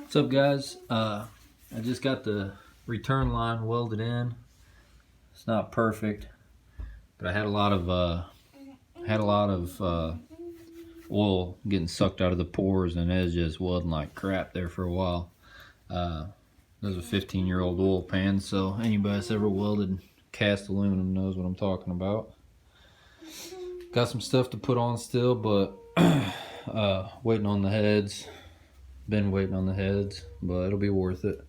What's up, guys? I just got the return line welded in. It's not perfect, but I had a lot of oil getting sucked out of the pores, and it was just welding like crap there for a while. This is a 15-year-old oil pan, so anybody that's ever welded cast aluminum knows what I'm talking about. Got some stuff to put on still, but waiting on the heads. Been waiting on the heads, but it'll be worth it.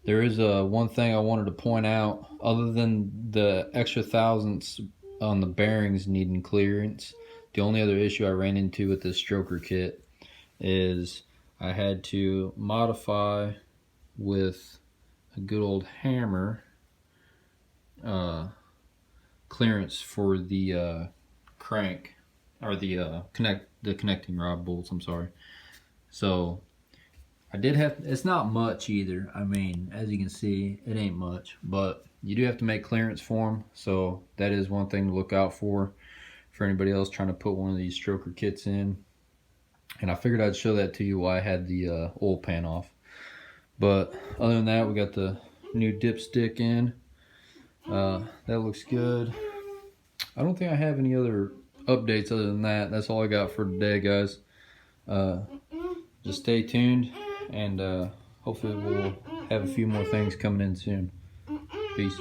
There is one thing I wanted to point out, other than the extra thousandths on the bearings needing clearance. The only other issue I ran into with this stroker kit is I had to modify with a good old hammer clearance for the crank, or the connecting rod bolts, I'm sorry. So I did have, it's not much either. I mean, as you can see, it ain't much, but you do have to make clearance for them. So that is one thing to look out for anybody else trying to put one of these stroker kits in. And I figured I'd show that to you while I had the oil pan off. But other than that, we got the new dipstick in. That looks good. I don't think I have any other updates other than that. That's all I got for today, guys. Just stay tuned, and hopefully we'll have a few more things coming in soon. Peace.